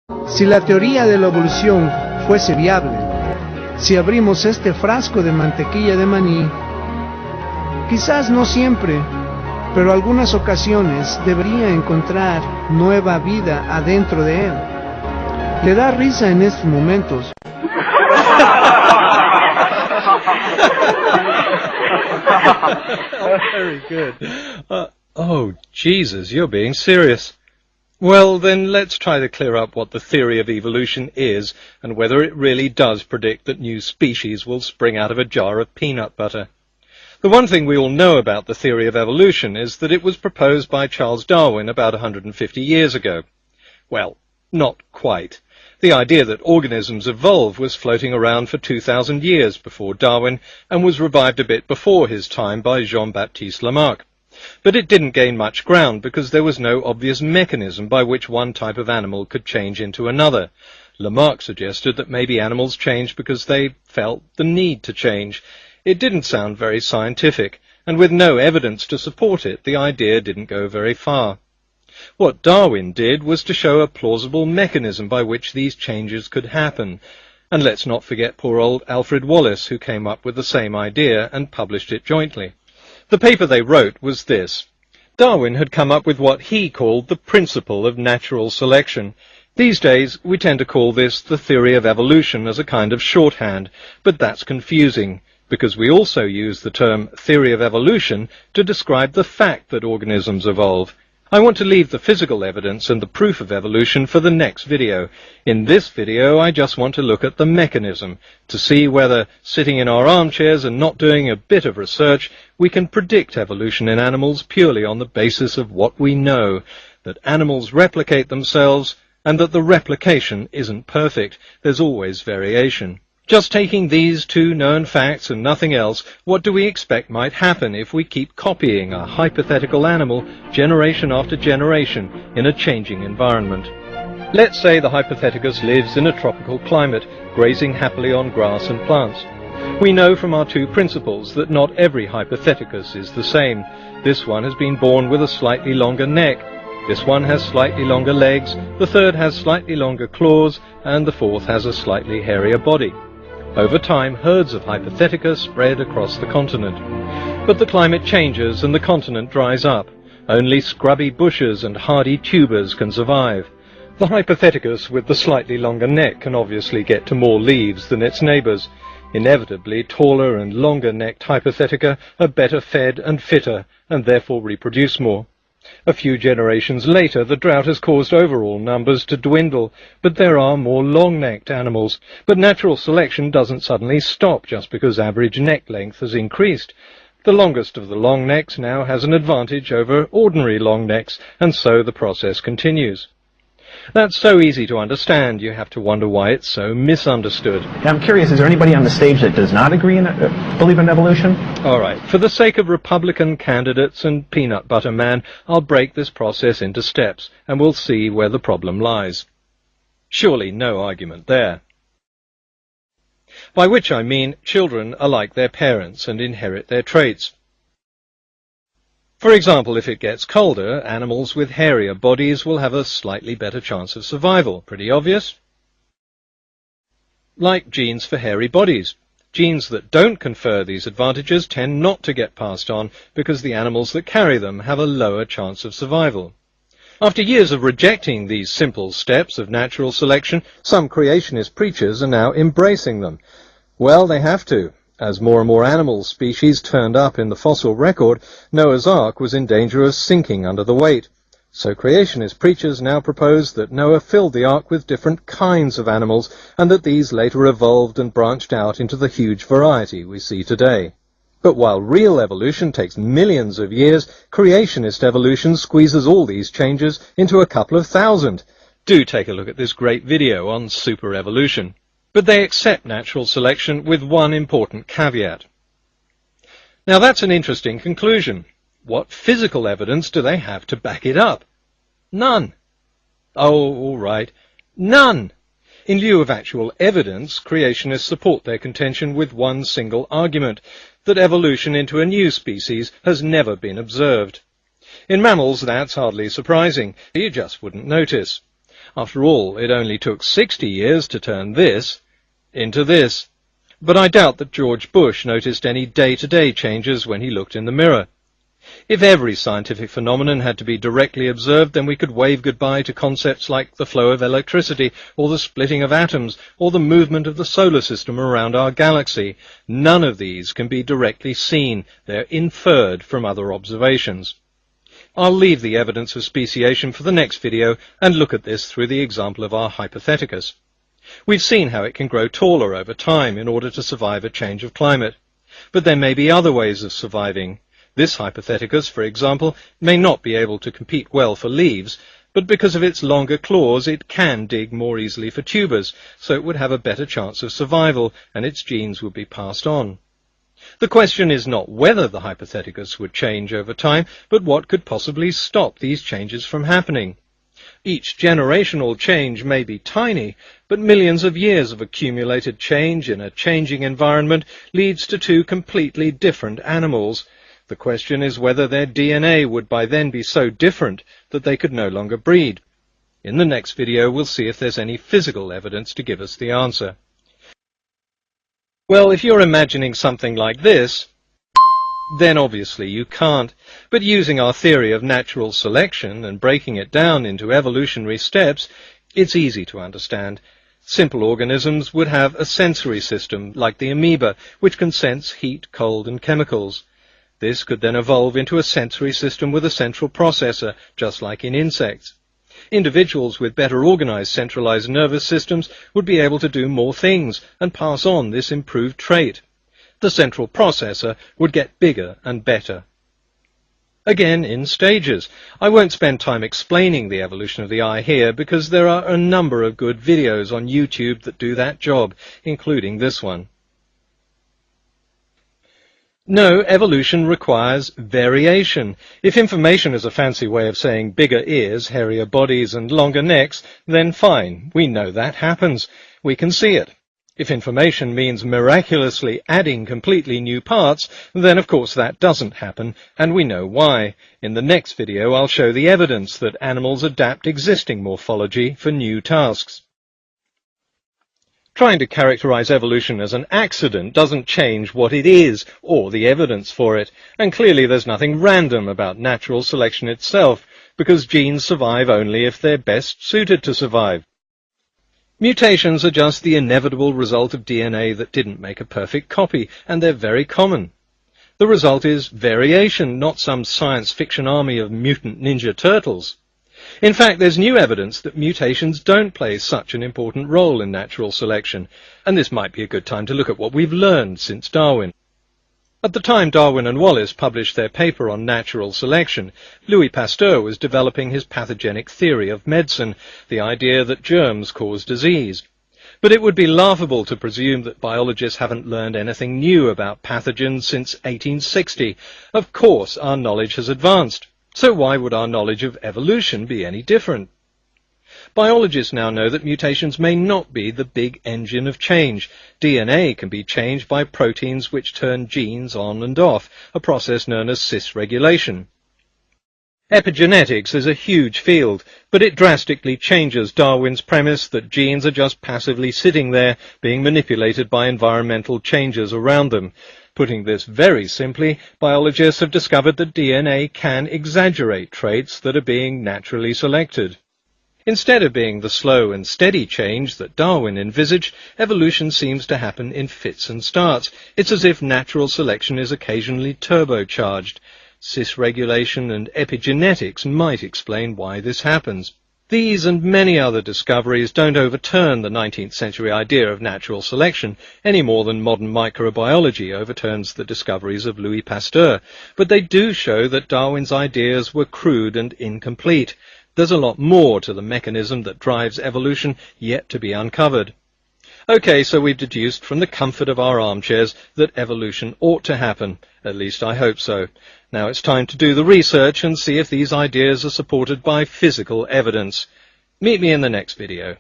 Si la teoría de la evolución fuese viable, si abrimos este frasco de mantequilla de maní, quizás no siempre, pero algunas ocasiones debería encontrar nueva vida adentro de él. Le da risa en estos momentos. Very good. Oh, Jesus, you're being serious. Well, then let's try to clear up what the theory of evolution is and whether it really does predict that new species will spring out of a jar of peanut butter. The one thing we all know about the theory of evolution is that it was proposed by Charles Darwin about 150 years ago. Well, not quite. The idea that organisms evolve was floating around for 2,000 years before Darwin and was revived a bit before his time by Jean-Baptiste Lamarck. But it didn't gain much ground because there was no obvious mechanism by which one type of animal could change into another. Lamarck suggested that maybe animals changed because they felt the need to change. It didn't sound very scientific, and with no evidence to support it, the idea didn't go very far. What Darwin did was to show a plausible mechanism by which these changes could happen. And let's not forget poor old Alfred Wallace, who came up with the same idea and published it jointly. The paper they wrote was this. Darwin had come up with what he called the principle of natural selection. These days, we tend to call this the theory of evolution as a kind of shorthand, but that's confusing, because we also use the term theory of evolution to describe the fact that organisms evolve. I want to leave the physical evidence and the proof of evolution for the next video. In this video, I just want to look at the mechanism, to see whether, sitting in our armchairs and not doing a bit of research, we can predict evolution in animals purely on the basis of what we know, that animals replicate themselves, and that the replication isn't perfect. There's always variation. Just taking these two known facts and nothing else, what do we expect might happen if we keep copying a hypothetical animal generation after generation in a changing environment? Let's say the Hypothecus lives in a tropical climate, grazing happily on grass and plants. We know from our two principles that not every Hypothecus is the same. This one has been born with a slightly longer neck. This one has slightly longer legs, the third has slightly longer claws, and the fourth has a slightly hairier body. Over time, herds of Hypothecus spread across the continent. But the climate changes and the continent dries up. Only scrubby bushes and hardy tubers can survive. The Hypothecus with the slightly longer neck can obviously get to more leaves than its neighbours. Inevitably, taller and longer-necked Hypotheca are better fed and fitter, and therefore reproduce more. A few generations later, the drought has caused overall numbers to dwindle, but there are more long-necked animals. But natural selection doesn't suddenly stop just because average neck length has increased. The longest of the long necks now has an advantage over ordinary long necks, and so the process continues. That's so easy to understand, you have to wonder why it's so misunderstood. I'm curious, is there anybody on the stage that does not agree in believe in evolution? All right, for the sake of Republican candidates and peanut butter man, I'll break this process into steps, and we'll see where the problem lies. Surely no argument there. By which I mean children are like their parents and inherit their traits. For example, if it gets colder, animals with hairier bodies will have a slightly better chance of survival. Pretty obvious? Like genes for hairy bodies. Genes that don't confer these advantages tend not to get passed on because the animals that carry them have a lower chance of survival. After years of rejecting these simple steps of natural selection, some creationist preachers are now embracing them. Well, they have to. As more and more animal species turned up in the fossil record, Noah's Ark was in danger of sinking under the weight. So creationist preachers now propose that Noah filled the ark with different kinds of animals, and that these later evolved and branched out into the huge variety we see today. But while real evolution takes millions of years, creationist evolution squeezes all these changes into a couple of thousand. Do take a look at this great video on superevolution. But they accept natural selection with one important caveat. Now that's an interesting conclusion. What physical evidence do they have to back it up? None. Oh, all right. None. In lieu of actual evidence, creationists support their contention with one single argument, that evolution into a new species has never been observed. In mammals, that's hardly surprising. You just wouldn't notice. After all, it only took 60 years to turn this into this. But I doubt that George Bush noticed any day-to-day changes when he looked in the mirror. If every scientific phenomenon had to be directly observed, then we could wave goodbye to concepts like the flow of electricity, or the splitting of atoms, or the movement of the solar system around our galaxy. None of these can be directly seen. They're inferred from other observations. I'll leave the evidence of speciation for the next video and look at this through the example of our hypotheticus. We've seen how it can grow taller over time in order to survive a change of climate. But there may be other ways of surviving. This hypotheticus, for example, may not be able to compete well for leaves, but because of its longer claws it can dig more easily for tubers, so it would have a better chance of survival, and its genes would be passed on. The question is not whether the hypotheticus would change over time, but what could possibly stop these changes from happening. Each generational change may be tiny, but millions of years of accumulated change in a changing environment leads to two completely different animals. The question is whether their DNA would by then be so different that they could no longer breed. In the next video, we'll see if there's any physical evidence to give us the answer. Well, if you're imagining something like this, then obviously you can't. But using our theory of natural selection and breaking it down into evolutionary steps, it's easy to understand. Simple organisms would have a sensory system, like the amoeba, which can sense heat, cold, and chemicals. This could then evolve into a sensory system with a central processor, just like in insects. Individuals with better organized centralized nervous systems would be able to do more things and pass on this improved trait. The central processor would get bigger and better. Again, in stages. I won't spend time explaining the evolution of the eye here because there are a number of good videos on YouTube that do that job, including this one. No, evolution requires variation. If information is a fancy way of saying bigger ears, hairier bodies, and longer necks, then fine, we know that happens. We can see it. If information means miraculously adding completely new parts, then of course that doesn't happen, and we know why. In the next video I'll show the evidence that animals adapt existing morphology for new tasks. Trying to characterize evolution as an accident doesn't change what it is, or the evidence for it, and clearly there's nothing random about natural selection itself, because genes survive only if they're best suited to survive. Mutations are just the inevitable result of DNA that didn't make a perfect copy, and they're very common. The result is variation, not some science fiction army of mutant ninja turtles. In fact, there's new evidence that mutations don't play such an important role in natural selection, and this might be a good time to look at what we've learned since Darwin. At the time Darwin and Wallace published their paper on natural selection, Louis Pasteur was developing his pathogenic theory of medicine, the idea that germs cause disease. But it would be laughable to presume that biologists haven't learned anything new about pathogens since 1860. Of course, our knowledge has advanced. So why would our knowledge of evolution be any different? Biologists now know that mutations may not be the big engine of change. DNA can be changed by proteins which turn genes on and off, a process known as cis-regulation. Epigenetics is a huge field, but it drastically changes Darwin's premise that genes are just passively sitting there, being manipulated by environmental changes around them. Putting this very simply, biologists have discovered that DNA can exaggerate traits that are being naturally selected. Instead of being the slow and steady change that Darwin envisaged, evolution seems to happen in fits and starts. It's as if natural selection is occasionally turbocharged. Cis-regulation and epigenetics might explain why this happens. These and many other discoveries don't overturn the 19th century idea of natural selection any more than modern microbiology overturns the discoveries of Louis Pasteur, but they do show that Darwin's ideas were crude and incomplete. There's a lot more to the mechanism that drives evolution yet to be uncovered. Okay, so we've deduced from the comfort of our armchairs that evolution ought to happen. At least I hope so. Now it's time to do the research and see if these ideas are supported by physical evidence. Meet me in the next video.